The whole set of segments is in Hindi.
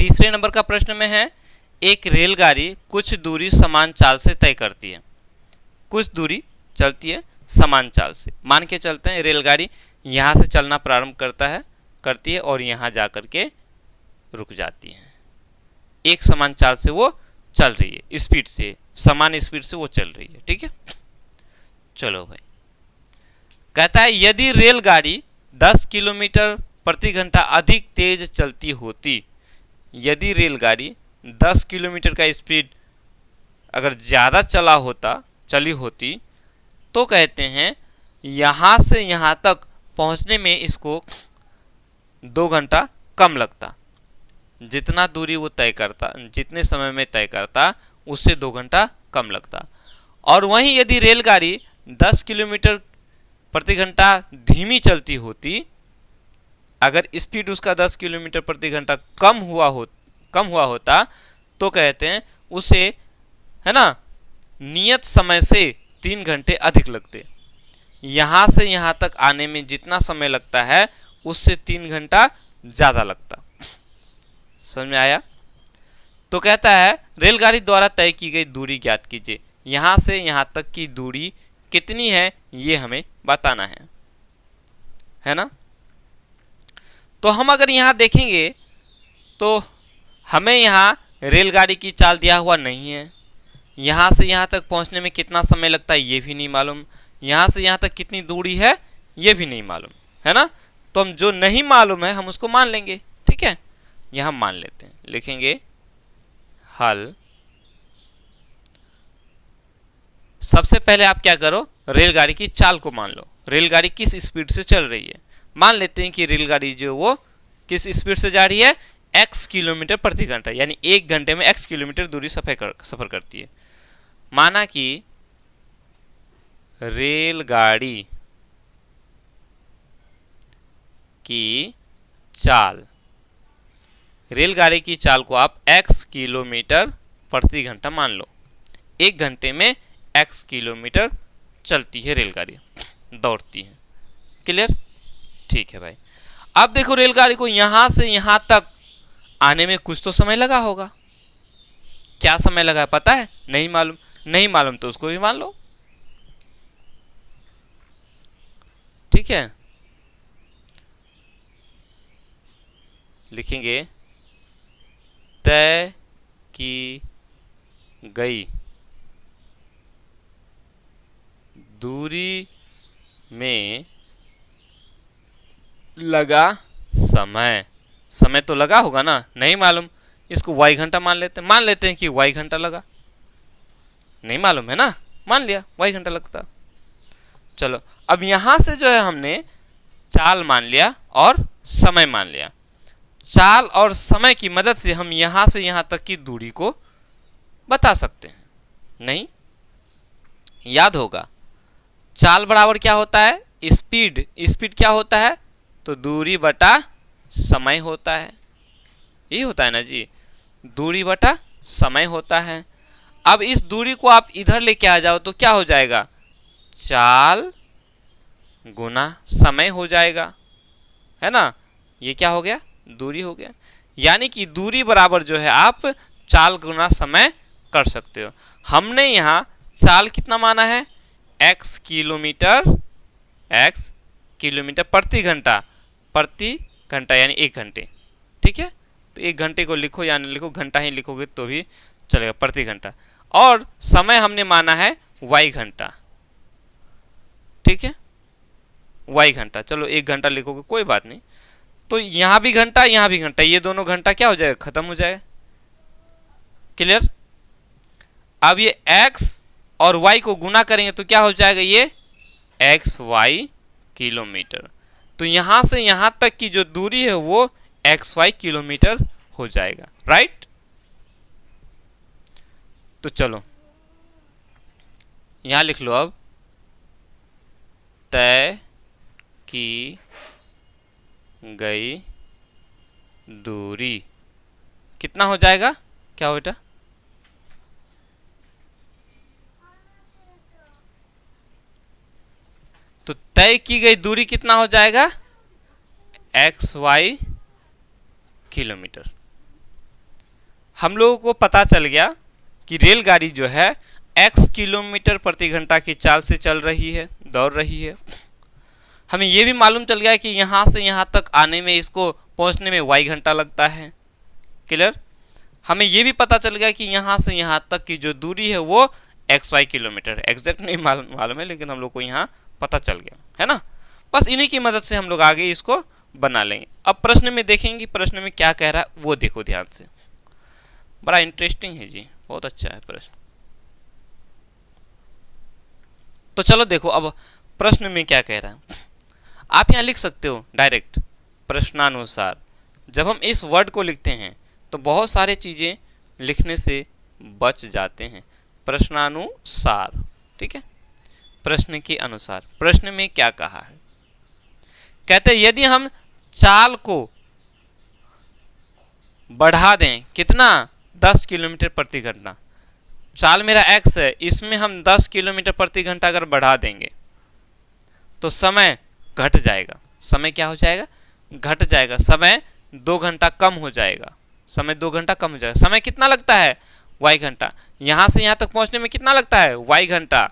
तीसरे नंबर का प्रश्न में है, एक रेलगाड़ी कुछ दूरी समान चाल से तय करती है। कुछ दूरी चलती है समान चाल से। मान के चलते हैं रेलगाड़ी यहाँ से चलना प्रारंभ करती है और यहाँ जा कर के रुक जाती है। एक समान चाल से वो चल रही है, स्पीड से, समान स्पीड से वो चल रही है। ठीक है, चलो भाई। कहता है यदि रेलगाड़ी 10 किलोमीटर प्रति घंटा अधिक तेज चलती होती, यदि रेलगाड़ी 10 किलोमीटर का स्पीड अगर ज़्यादा चली होती तो कहते हैं यहाँ से यहाँ तक पहुँचने में इसको 2 घंटा कम लगता। जितना दूरी वो तय करता, जितने समय में तय करता, उससे 2 घंटा कम लगता। और वहीं यदि रेलगाड़ी 10 किलोमीटर प्रति घंटा धीमी चलती होती, अगर स्पीड उसका 10 किलोमीटर प्रति घंटा कम हुआ होता तो कहते हैं उसे, है ना, नियत समय से 3 घंटे अधिक लगते। यहाँ से यहाँ तक आने में जितना समय लगता है उससे 3 घंटा ज़्यादा लगता। समझ में आया? तो कहता है रेलगाड़ी द्वारा तय की गई दूरी ज्ञात कीजिए। यहाँ से यहाँ तक की दूरी कितनी है ये हमें बताना है ना। तो हम अगर यहाँ देखेंगे तो हमें यहाँ रेलगाड़ी की चाल दिया हुआ नहीं है। यहाँ से यहाँ तक पहुँचने में कितना समय लगता है ये भी नहीं मालूम। यहाँ से यहाँ तक कितनी दूरी है ये भी नहीं मालूम, है ना। तो हम जो नहीं मालूम है हम उसको मान लेंगे। ठीक है, यहाँ मान लेते हैं, लिखेंगे हल। सबसे पहले आप क्या करो, रेलगाड़ी की चाल को मान लो। रेलगाड़ी किस स्पीड से चल रही है, मान लेते हैं कि रेलगाड़ी जो वो किस स्पीड से जा रही है, x किलोमीटर प्रति घंटा, यानी 1 घंटे में x किलोमीटर दूरी सफर करती है। माना कि रेलगाड़ी की चाल, रेलगाड़ी की चाल को आप x किलोमीटर प्रति घंटा मान लो। 1 घंटे में x किलोमीटर चलती है रेलगाड़ी, दौड़ती है। क्लियर? ठीक है भाई। अब देखो रेलगाड़ी को यहां से यहां तक आने में कुछ तो समय लगा होगा। क्या समय लगा है पता है? नहीं मालूम। नहीं मालूम तो उसको भी मान लो। ठीक है, लिखेंगे तय की गई दूरी में लगा समय। समय तो लगा होगा ना, नहीं मालूम, इसको y घंटा मान लेते हैं कि y घंटा लगा। नहीं मालूम है ना, मान लिया y घंटा लगता। चलो अब यहां से जो है हमने चाल मान लिया और समय मान लिया। चाल और समय की मदद से हम यहां से यहां तक की दूरी को बता सकते हैं। नहीं याद होगा, चाल बराबर क्या होता है, स्पीड। स्पीड क्या होता है, तो दूरी बटा समय होता है। यही होता है ना जी, दूरी बटा समय होता है। अब इस दूरी को आप इधर लेके आ जाओ तो क्या हो जाएगा, चाल गुना समय हो जाएगा, है ना। ये क्या हो गया, दूरी हो गया। यानी कि दूरी बराबर जो है आप चाल गुना समय कर सकते हो। हमने यहाँ चाल कितना माना है, x किलोमीटर प्रति घंटा यानी 1 घंटे। ठीक है, तो 1 घंटे को लिखो या नहीं लिखो, घंटा ही लिखोगे तो भी चलेगा, प्रति घंटा। और समय हमने माना है y घंटा। ठीक है, y घंटा। चलो 1 घंटा लिखोगे कोई बात नहीं। तो यहाँ भी घंटा यहाँ भी घंटा, ये दोनों घंटा क्या हो जाएगा, खत्म हो जाएगा। क्लियर? अब ये x और y को गुना करेंगे तो क्या हो जाएगा, ये xy किलोमीटर। तो यहां से यहां तक की जो दूरी है वो xy किलोमीटर हो जाएगा। राइट? तो चलो यहां लिख लो, अब तय की गई दूरी कितना हो जाएगा, क्या हो बेटा, तो तय की गई दूरी कितना हो जाएगा, xy किलोमीटर। हम लोगों को पता चल गया कि रेलगाड़ी जो है x किलोमीटर प्रति घंटा की चाल से चल रही है, दौड़ रही है। हमें ये भी मालूम चल गया कि यहाँ से यहाँ तक आने में, इसको पहुँचने में y घंटा लगता है। क्लियर? हमें ये भी पता चल गया कि यहाँ से यहाँ तक की जो दूरी है वो xy किलोमीटर, एग्जैक्ट नहीं मालूम है, लेकिन हम लोग को यहाँ पता चल गया है ना। बस इन्हीं की मदद से हम लोग आगे इसको बना लेंगे। अब प्रश्न में देखेंगे प्रश्न में क्या कह रहा है वो देखो ध्यान से, बड़ा इंटरेस्टिंग है जी, बहुत अच्छा है प्रश्न। तो चलो देखो अब प्रश्न में क्या कह रहा है। आप यहाँ लिख सकते हो डायरेक्ट प्रश्नानुसार। जब हम इस वर्ड को लिखते हैं तो बहुत सारे चीजें लिखने से बच जाते हैं। प्रश्नानुसार, ठीक है, प्रश्न के अनुसार। प्रश्न में क्या कहा है, कहते हैं यदि हम चाल को बढ़ा दें, कितना, 10 किलोमीटर प्रति घंटा। चाल मेरा x है, इसमें हम 10 किलोमीटर प्रति घंटा अगर बढ़ा देंगे तो समय घट जाएगा। समय क्या हो जाएगा, घट जाएगा। समय 2 घंटा कम हो जाएगा। समय 2 घंटा कम हो जाएगा। समय कितना लगता है, y घंटा। यहाँ से यहाँ तक पहुँचने में कितना लगता है, y घंटा।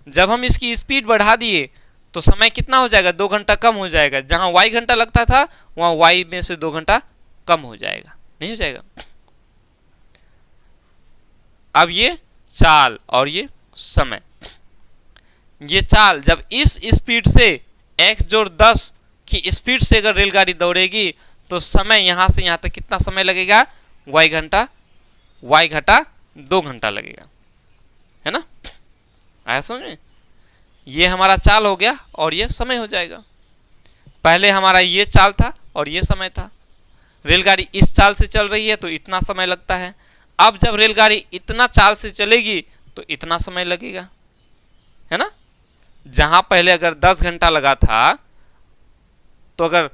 जब हम इसकी स्पीड बढ़ा दिए तो समय कितना हो जाएगा, 2 घंटा कम हो जाएगा। जहाँ y घंटा लगता था वहाँ y में से 2 घंटा कम हो जाएगा, नहीं हो जाएगा। अब ये चाल और ये समय, ये चाल जब इस स्पीड से x जोड़ 10 की स्पीड से अगर रेलगाड़ी दौड़ेगी तो समय यहाँ से यहाँ तक कितना समय लगेगा, y घंटा, y घटा 2 घंटा लगेगा, है ना। आया समझ में? ये हमारा चाल हो गया और ये समय हो जाएगा। पहले हमारा ये चाल था और ये समय था। रेलगाड़ी इस चाल से चल रही है तो इतना समय लगता है। अब जब रेलगाड़ी इतना चाल से चलेगी तो इतना समय लगेगा, है ना। जहां पहले अगर 10 घंटा लगा था तो अगर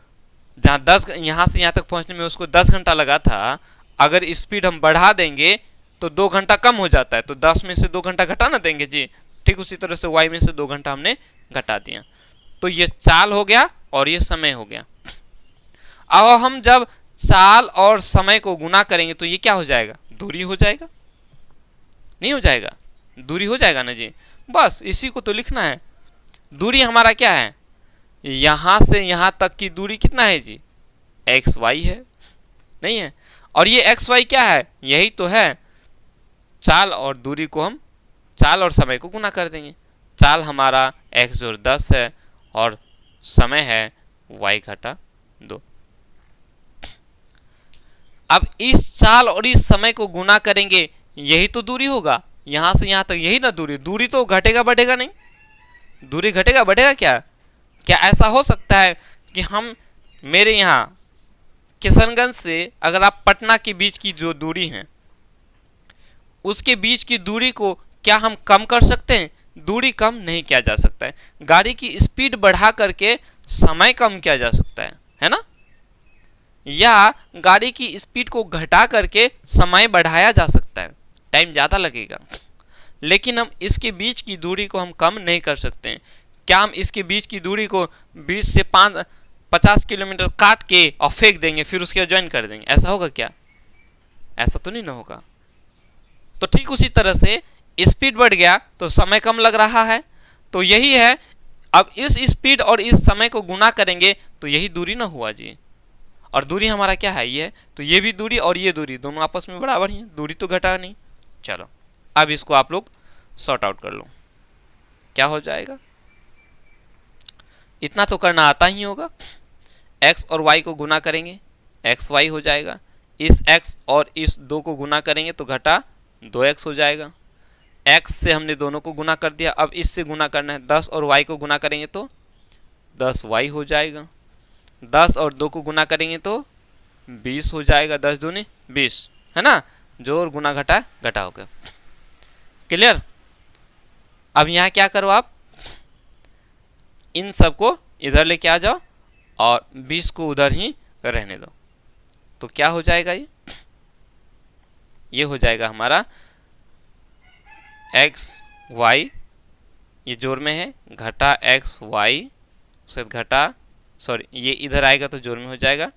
जहां 10 यहां से यहां तक पहुंचने में उसको 10 घंटा लगा था, अगर स्पीड हम बढ़ा देंगे तो 2 घंटा कम हो जाता है। तो 10 में से 2 घंटा घटा ना देंगे जी। ठीक उसी तरह से y में से 2 घंटा हमने घटा दिया। तो ये चाल हो गया और ये समय हो गया। अब हम जब चाल और समय को गुना करेंगे तो ये क्या हो जाएगा, दूरी हो जाएगा, नहीं हो जाएगा, दूरी हो जाएगा ना जी। बस इसी को तो लिखना है। दूरी हमारा क्या है, यहां से यहां तक की दूरी कितना है जी, xy है, नहीं है। और ये xy क्या है, यही तो है। चाल और दूरी को हम, चाल और समय को गुना कर देंगे। चाल हमारा x जोड़ 10 है और समय है y घटा 2। अब इस चाल और इस समय को गुना करेंगे, यही तो दूरी होगा। यहां से यहां तक यही ना दूरी। दूरी तो घटेगा बढ़ेगा नहीं, दूरी घटेगा बढ़ेगा क्या। क्या ऐसा हो सकता है कि हम, मेरे यहाँ किशनगंज से अगर आप पटना के बीच की जो दूरी है उसके बीच की दूरी को क्या हम कम कर सकते हैं, दूरी कम नहीं किया जा सकता है। गाड़ी की स्पीड बढ़ा करके समय कम किया जा सकता है ना। या गाड़ी की स्पीड को घटा करके समय बढ़ाया जा सकता है, टाइम ज़्यादा लगेगा। लेकिन हम इसके बीच की दूरी को हम कम नहीं कर सकते हैं। क्या हम इसके बीच की दूरी को 20 से 50 किलोमीटर काट के और फेंक देंगे फिर उसके ज्वाइन कर देंगे, ऐसा होगा क्या, ऐसा तो नहीं ना होगा। तो ठीक उसी तरह से स्पीड बढ़ गया तो समय कम लग रहा है, तो यही है। अब इस स्पीड और इस समय को गुना करेंगे तो यही दूरी ना हुआ जी। और दूरी हमारा क्या है, ये है। तो ये भी दूरी और ये दूरी दोनों आपस में बराबर ही है, दूरी तो घटा नहीं। चलो अब इसको आप लोग सॉर्ट आउट कर लो, क्या हो जाएगा। इतना तो करना आता ही होगा। x और y को गुना करेंगे xy हो जाएगा। इस x और इस 2 को गुना करेंगे तो घटा 2x हो जाएगा। x से हमने दोनों को गुना कर दिया। अब इससे गुना करना है, 10 और y को गुना करेंगे तो 10y हो जाएगा। 10 और 2 को गुना करेंगे तो 20 हो जाएगा। 10 दूनी 20, है ना। जोड़ गुना घटा घटा हो गया। क्लियर। अब यहाँ क्या करो, आप इन सब को इधर लेके आ जाओ और 20 को उधर ही रहने दो। तो क्या हो जाएगा, ये हो जाएगा हमारा x y, ये जोड़ में है, घटा x y उसके घटा, सॉरी ये इधर आएगा तो जोड़ में हो जाएगा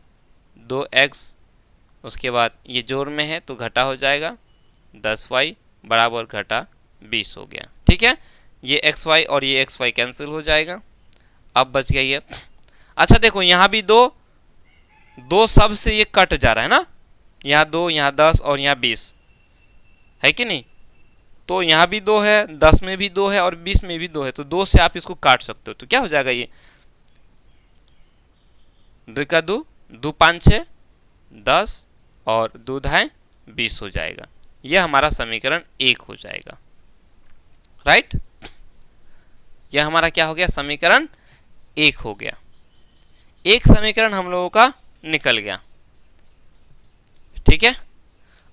2x उसके बाद ये जोड़ में है तो घटा हो जाएगा 10y बराबर घटा 20 हो गया। ठीक है, ये xy और ये xy कैंसिल हो जाएगा। अब बच गई है। अच्छा देखो यहाँ भी दो सब से ये कट जा रहा है ना, यहाँ 2, यहाँ 10 और यहाँ 20 है कि नहीं। तो यहाँ भी 2 है, 10 में भी 2 है और 20 में भी 2 है, तो 2 से आप इसको काट सकते हो। तो क्या हो जाएगा, ये 2 का 2, 2 5 6 10 और 2 ढाई 20 हो जाएगा। यह हमारा समीकरण 1 हो जाएगा। राइट, यह हमारा क्या हो गया, समीकरण 1 हो गया। एक समीकरण हम लोगों का निकल गया। ठीक है,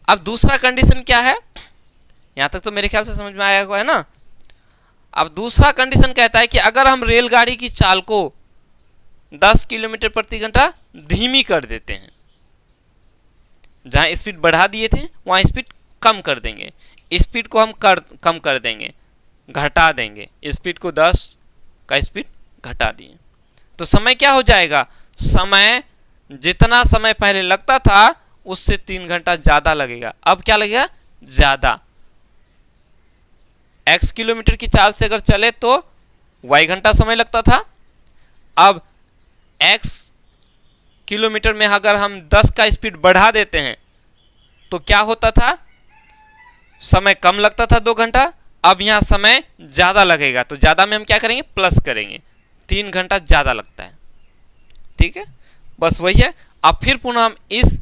अब दूसरा कंडीशन क्या है, यहां तक तो मेरे ख्याल से समझ में आया हुआ है ना। अब दूसरा कंडीशन कहता है कि अगर हम रेलगाड़ी की चाल को 10 किलोमीटर प्रति घंटा धीमी कर देते हैं, जहां स्पीड बढ़ा दिए थे वहां स्पीड कम कर देंगे, स्पीड को हम कम कर देंगे, घटा देंगे, स्पीड को 10 का स्पीड घटा दिए, तो समय क्या हो जाएगा, समय जितना समय पहले लगता था उससे 3 घंटा ज्यादा लगेगा। अब क्या लगेगा, ज्यादा। x किलोमीटर की चाल से अगर चले तो y घंटा समय लगता था, अब x किलोमीटर में अगर हम 10 का स्पीड बढ़ा देते हैं तो क्या होता था, समय कम लगता था 2 घंटा, अब यहां समय ज्यादा लगेगा, तो ज्यादा में हम क्या करेंगे, प्लस करेंगे, 3 घंटा ज्यादा लगता है। ठीक है, बस वही है। अब फिर पुनः हम इस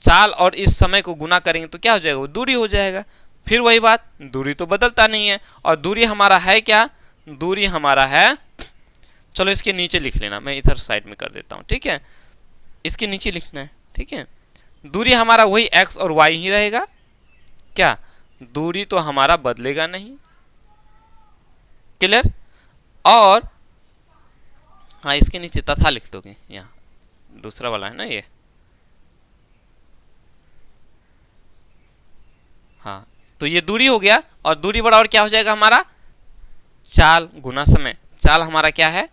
चाल और इस समय को गुना करेंगे तो क्या हो जाएगा, वो दूरी हो जाएगा। फिर वही बात, दूरी तो बदलता नहीं है, और दूरी हमारा है क्या, दूरी हमारा है, चलो इसके नीचे लिख लेना, मैं इधर साइड में कर देता हूं। ठीक है, इसके नीचे लिखना है। ठीक है, दूरी हमारा वही x और y ही रहेगा, क्या दूरी तो हमारा बदलेगा नहीं। क्लियर, और हाँ इसके नीचे तथा लिख दोगे, यहाँ दूसरा वाला है ना ये, हाँ तो ये दूरी हो गया, और दूरी बराबर क्या हो जाएगा हमारा, चाल गुना समय। चाल हमारा क्या है,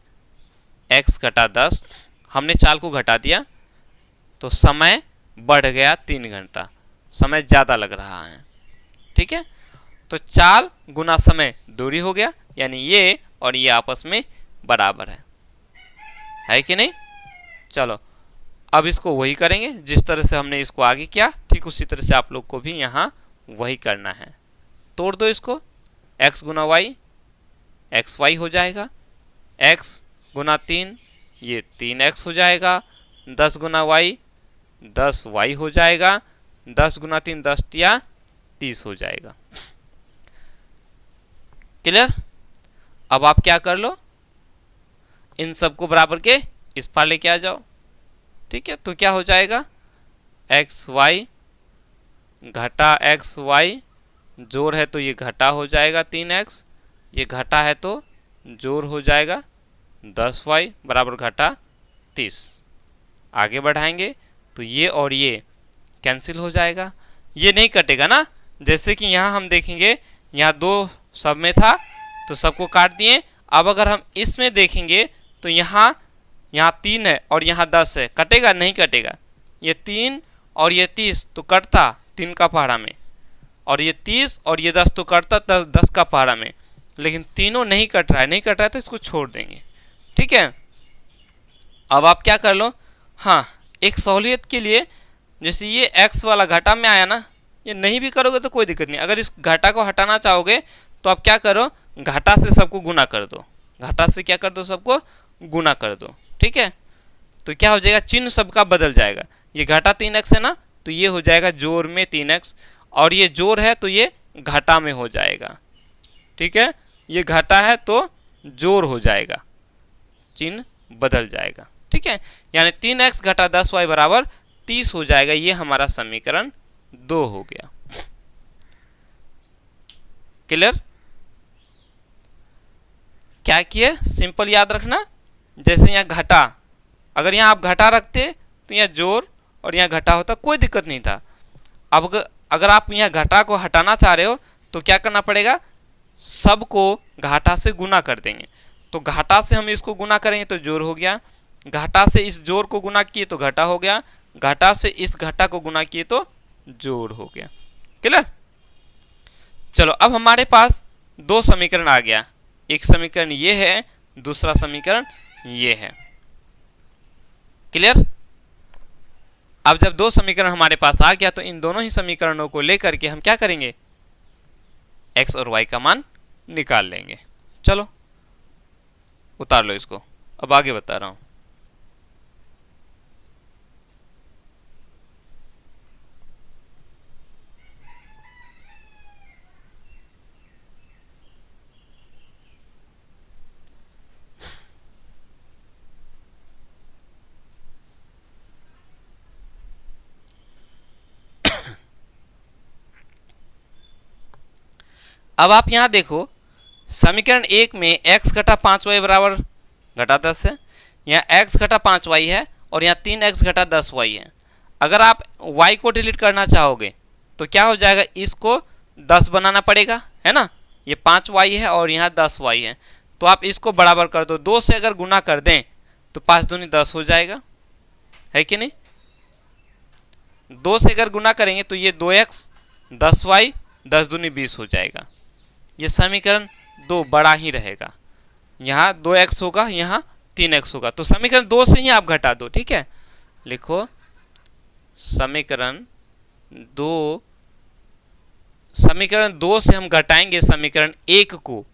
x घटा 10, हमने चाल को घटा दिया तो समय बढ़ गया 3 घंटा, समय ज्यादा लग रहा है। ठीक है, तो चाल गुना समय दूरी हो गया, यानी ये और ये आपस में बराबर है कि नहीं। चलो अब इसको वही करेंगे जिस तरह से हमने इसको आगे किया, ठीक उसी तरह से आप लोग को भी यहाँ वही करना है। तोड़ दो इसको, x गुना वाई एक्स वाई हो जाएगा, x गुना 3 ये 3x हो जाएगा, 10 गुना y 10y हो जाएगा, 10 गुना 3 10 तिया 30 हो जाएगा। क्लियर, अब आप क्या कर लो, इन सबको बराबर के इस पार लेके आ जाओ। ठीक है, तो क्या हो जाएगा, एक्स वाई घटा एक्स वाई, जोड़ है तो ये घटा हो जाएगा 3x, ये घटा है तो जोड़ हो जाएगा 10y बराबर घटा 30। आगे बढ़ाएंगे तो ये और ये कैंसिल हो जाएगा, ये नहीं कटेगा ना, जैसे कि यहाँ हम देखेंगे यहाँ 2 सब में था तो सबको काट दिए। अब अगर हम इसमें देखेंगे तो यहाँ 3 है और यहाँ 10 है, कटेगा नहीं कटेगा, ये 3 और ये 30 तो कटता 3 का पहाड़ा में, और ये 30 और ये 10 तो कटता 10 का पहाड़ा में, लेकिन तीनों नहीं कट रहा है तो इसको छोड़ देंगे। ठीक है, अब आप क्या कर लो, हाँ एक सहूलियत के लिए, जैसे ये x वाला घटा में आया ना, ये नहीं भी करोगे तो कोई दिक्कत नहीं, अगर इस घटा को हटाना चाहोगे तो आप क्या करो, घटा से सबको गुना कर दो, घटा से क्या कर दो, सबको गुना कर दो। ठीक है, तो क्या हो जाएगा, चिन्ह सबका बदल जाएगा, ये घटा 3x है ना, तो ये हो जाएगा जोड़ में 3x, और ये जोड़ है तो ये घटा में हो जाएगा। ठीक है, ये घटा है तो जोड़ हो जाएगा, चिन्ह बदल जाएगा। ठीक है, यानी 3x घटा 10y बराबर 30 हो जाएगा, ये हमारा समीकरण 2 हो गया। क्लियर, क्या किए, सिंपल याद रखना, जैसे यहाँ घटा, अगर यहाँ आप घटा रखते तो यहाँ जोड़ और यहाँ घटा होता, कोई दिक्कत नहीं था। अब अगर आप यहाँ घटा को हटाना चाह रहे हो तो क्या करना पड़ेगा, सबको घाटा से गुना कर देंगे, तो घाटा से हम इसको गुना करेंगे तो जोड़ हो गया, घाटा से इस जोड़ को गुना किए तो घटा हो गया, घटा से इस घटा को गुना किए तो जोड़ हो गया। क्लियर? चलो अब हमारे पास दो समीकरण आ गया, एक समीकरण ये है, दूसरा समीकरण ये है। क्लियर? अब जब दो समीकरण हमारे पास आ गया तो इन दोनों ही समीकरणों को लेकर के हम क्या करेंगे, x और y का मान निकाल लेंगे। चलो उतार लो इसको, अब आगे बता रहा हूं। अब आप यहां देखो, समीकरण 1 में x घटा 5y बराबर घटा 10 है, यहाँ x घटा 5y है और यहाँ 3x घटा 10y है। अगर आप y को डिलीट करना चाहोगे तो क्या हो जाएगा, इसको 10 बनाना पड़ेगा, है ना। ये 5y है और यहाँ 10y है, तो आप इसको बराबर कर दो। 2 से अगर गुना कर दें तो 5 दूनी 10 हो जाएगा, है कि नहीं। 2 से अगर गुना करेंगे तो ये 2x 10y 10 दूनी 20 हो जाएगा। ये समीकरण 2 बड़ा ही रहेगा, यहाँ 2x होगा, यहाँ 3x होगा, तो समीकरण 2 से ही आप घटा दो। ठीक है, लिखो समीकरण 2 से हम घटाएंगे समीकरण 1 को।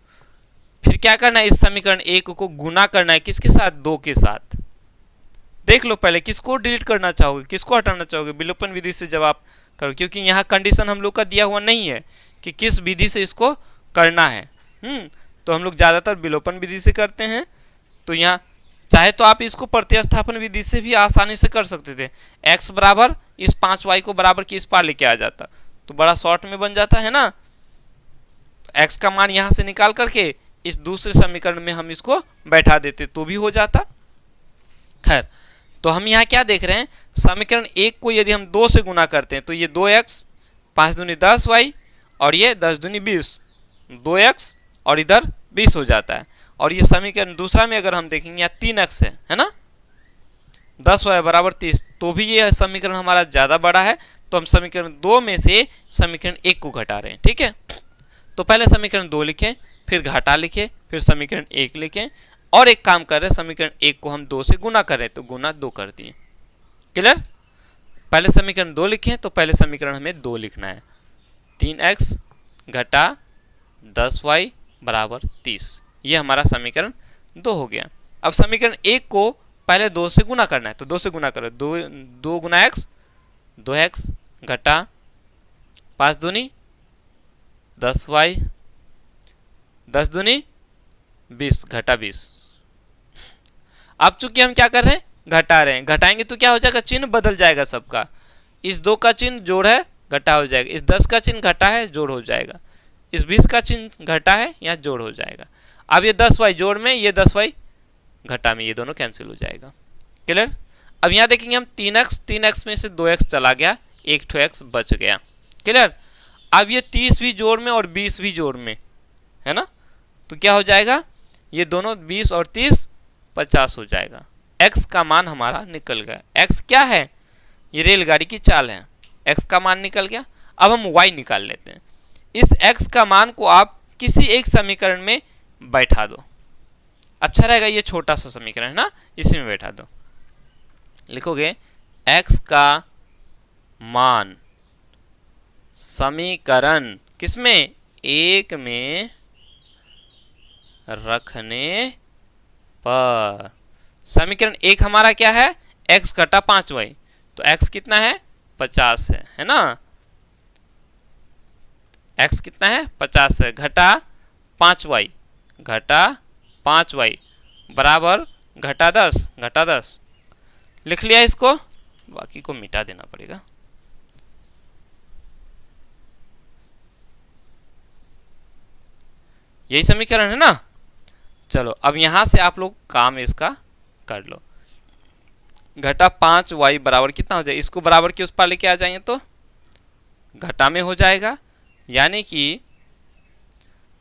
फिर क्या करना है, इस समीकरण 1 को गुना करना है किसके साथ, 2 के साथ। देख लो पहले किसको डिलीट करना चाहोगे, किसको हटाना चाहोगे, विलोपन विधि से जब आप करो, क्योंकि यहाँ कंडीशन हम लोग का दिया हुआ नहीं है कि किस विधि से इसको करना है। तो हम लोग ज़्यादातर विलोपन विधि से करते हैं। तो यहाँ चाहे तो आप इसको प्रतिस्थापन विधि से भी आसानी से कर सकते थे। x बराबर इस 5y को बराबर की इस पार लेके आ जाता तो बड़ा शॉर्ट में बन जाता है ना। तो x का मान यहाँ से निकाल करके इस दूसरे समीकरण में हम इसको बैठा देते तो भी हो जाता। खैर, तो हम यहाँ क्या देख रहे हैं, समीकरण 1 को यदि हम 2 से गुना करते हैं तो ये 2x 5 दूनी 10y और ये 10 दूनी 20, 2x और इधर 20 हो जाता है। और ये समीकरण दूसरा में अगर हम देखेंगे यहाँ 3x है ना, 10y बराबर 30, तो भी ये समीकरण हमारा ज़्यादा बड़ा है, तो हम समीकरण 2 में से समीकरण 1 को घटा रहे हैं। ठीक है, तो पहले समीकरण 2 लिखें, फिर घटा लिखें, फिर समीकरण 1 लिखें, और एक काम कर रहे हैं, समीकरण 1 को हम 2 से गुना कर रहे हैं तो गुना 2 कर दिए। क्लियर? पहले समीकरण 2 लिखें तो पहले समीकरण हमें 2 लिखना है, 3x घटा 10y बराबर 30, ये हमारा समीकरण 2 हो गया। अब समीकरण 1 को पहले 2 से गुना करना है, तो 2 से गुना करो, 2 गुना x 2x घटा 5 दूनी 10y 10 दूनी 20 घटा 20। अब चूंकि हम क्या कर रहे हैं, घटा रहे हैं, घटाएंगे तो क्या हो जाएगा, चिन्ह बदल जाएगा सबका। इस 2 का चिन्ह जोड़ है, घटा हो जाएगा, इस 10 का चिन्ह घटा है, जोड़ हो जाएगा, इस 20 का चिन्ह घटा है, यहाँ जोड़ हो जाएगा। अब ये 10y जोड़ में, ये 10y घटा में, ये दोनों कैंसिल हो जाएगा। क्लियर? अब यहाँ देखेंगे हम 3x में से 2x चला गया, 1x बच गया। क्लियर? अब ये 30 भी जोड़ में और 20 भी जोड़ में है ना, तो क्या हो जाएगा, ये दोनों 20 और 30 50 हो जाएगा। x का मान हमारा निकल गया। x क्या है, ये रेलगाड़ी की चाल है, x का मान निकल गया। अब हम y निकाल लेते हैं। इस x का मान को आप किसी एक समीकरण में बैठा दो, अच्छा रहेगा, ये छोटा सा समीकरण है ना, इसी में बैठा दो। लिखोगे x का मान समीकरण किसमें, 1 में रखने पर। समीकरण 1 हमारा क्या है, x घटा 5y, तो x कितना है, 50 है ना, x कितना है, 50 है, घटा 5y बराबर घटा 10 लिख लिया इसको, बाकी को मिटा देना पड़ेगा। यही समीकरण है ना। चलो अब यहां से आप लोग काम इसका कर लो। घटा 5y बराबर कितना हो जाएगा, इसको बराबर के उस पार लेके आ जाएंगे तो घटा में हो जाएगा, यानी कि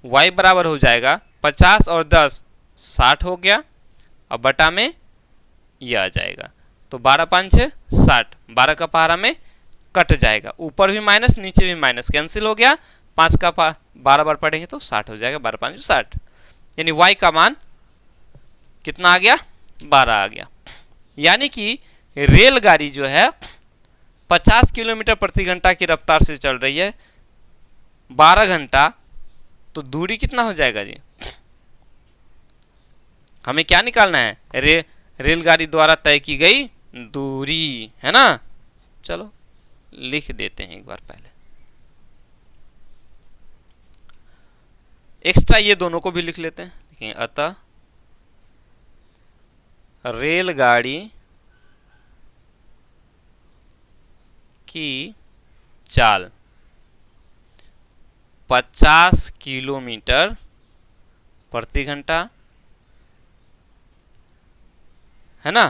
y बराबर हो जाएगा 50 और 10 60 हो गया, और बटा में ये आ जाएगा। तो 12 5 6 60, 12 का पहाड़ा में कट जाएगा, ऊपर भी माइनस नीचे भी माइनस, कैंसिल हो गया। 5 का 12 बार पढ़ेंगे तो 60 हो जाएगा, 12 5 60, यानी y का मान कितना आ गया, 12 आ गया। यानी कि रेलगाड़ी जो है 50 किलोमीटर प्रति घंटा की रफ्तार से चल रही है 12 घंटा, तो दूरी कितना हो जाएगा जी, हमें क्या निकालना है, रेलगाड़ी द्वारा तय की गई दूरी, है ना। चलो लिख देते हैं एक बार पहले, एक्स्ट्रा ये दोनों को भी लिख लेते हैं। अतः रेलगाड़ी की चाल 50 किलोमीटर प्रति घंटा, है ना,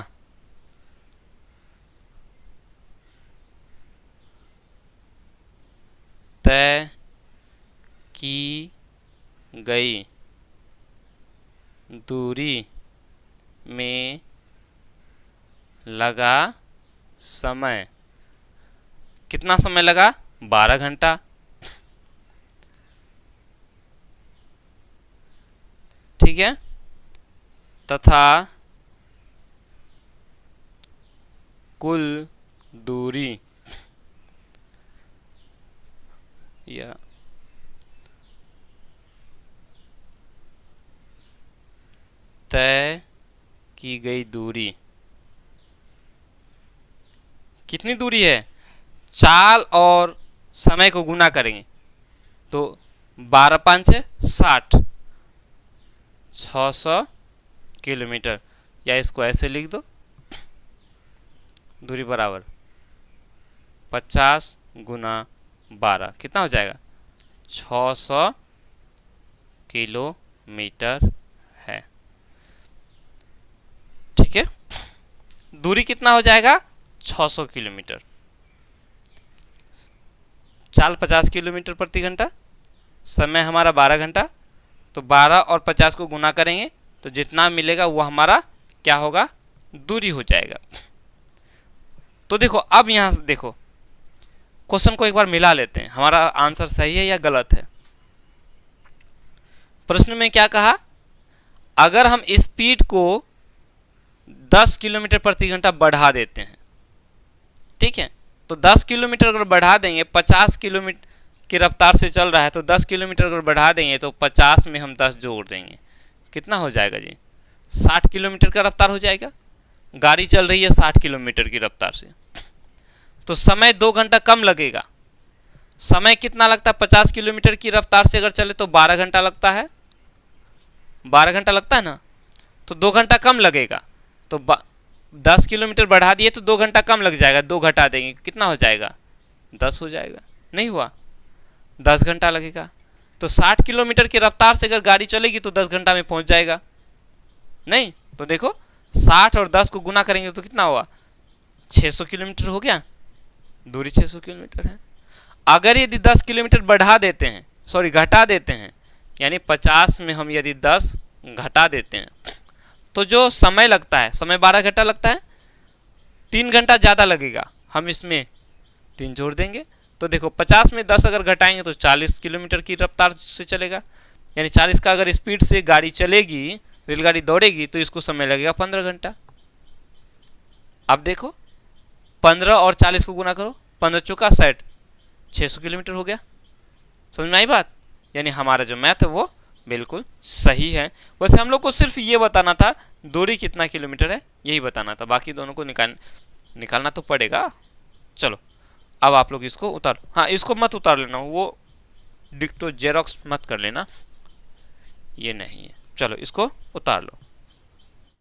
तय की गई दूरी में लगा समय, कितना समय लगा, 12 घंटा। ठीक है, तथा कुल दूरी या तय की गई दूरी कितनी दूरी है, चाल और समय को गुना करेंगे तो 12 5 60, 600 किलोमीटर, या इसको ऐसे लिख दो, दूरी बराबर 50 गुना 12 कितना हो जाएगा, 600 किलोमीटर है। ठीक है, दूरी कितना हो जाएगा, 600 किलोमीटर, चाल 50 किलोमीटर प्रति घंटा, समय हमारा 12 घंटा, तो 12 और 50 को गुना करेंगे तो जितना मिलेगा वो हमारा क्या होगा, दूरी हो जाएगा। तो देखो अब यहां से देखो क्वेश्चन को एक बार मिला लेते हैं, हमारा आंसर सही है या गलत है। प्रश्न में क्या कहा, अगर हम स्पीड को 10 किलोमीटर प्रति घंटा बढ़ा देते हैं, ठीक है, तो 10 किलोमीटर अगर बढ़ा देंगे, 50 किलोमीटर की रफ्तार से चल रहा है तो 10 किलोमीटर अगर बढ़ा देंगे तो 50 में हम 10 जोड़ देंगे, कितना हो जाएगा जी, 60 किलोमीटर का रफ्तार हो जाएगा। गाड़ी चल रही है 60 किलोमीटर की रफ्तार से, तो समय 2 घंटा कम लगेगा। समय कितना लगता है, 50 किलोमीटर की रफ्तार से अगर चले तो 12 घंटा लगता है, 12 घंटा लगता है ना, तो 2 घंटा कम लगेगा। तो 10 किलोमीटर बढ़ा दिए तो 2 घंटा कम लग जाएगा, 2 घटा देंगे कितना हो जाएगा, 10 हो जाएगा, नहीं हुआ, 10 घंटा लगेगा। तो 60 किलोमीटर की रफ्तार से अगर गाड़ी चलेगी तो 10 घंटा में पहुंच जाएगा, नहीं, तो देखो 60 और 10 को गुना करेंगे तो कितना हुआ, 600 किलोमीटर हो गया, दूरी 600 किलोमीटर है। अगर यदि 10 किलोमीटर बढ़ा देते हैं, सॉरी घटा देते हैं, यानी 50 में हम यदि 10 घटा देते हैं तो जो समय लगता है, समय 12 घंटा लगता है, 3 घंटा ज़्यादा लगेगा, हम इसमें 3 जोड़ देंगे। तो देखो 50 में 10 अगर घटाएंगे तो 40 किलोमीटर की रफ्तार से चलेगा, यानी 40 का अगर स्पीड से गाड़ी चलेगी, रेलगाड़ी दौड़ेगी तो इसको समय लगेगा 15 घंटा। अब देखो 15 और 40 को गुना करो, 15 चौका 60, 600 किलोमीटर हो गया। समझ में आई बात, यानी हमारा जो मैथ है वो बिल्कुल सही है। वैसे हम लोग को सिर्फ ये बताना था दूरी कितना किलोमीटर है, यही बताना था, बाकी दोनों को निकालना तो पड़ेगा। चलो अब आप लोग इसको उतार, हाँ इसको मत उतार लेना, वो डिक्टो जेरोक्स मत कर लेना, ये नहीं है। चलो इसको उतार लो।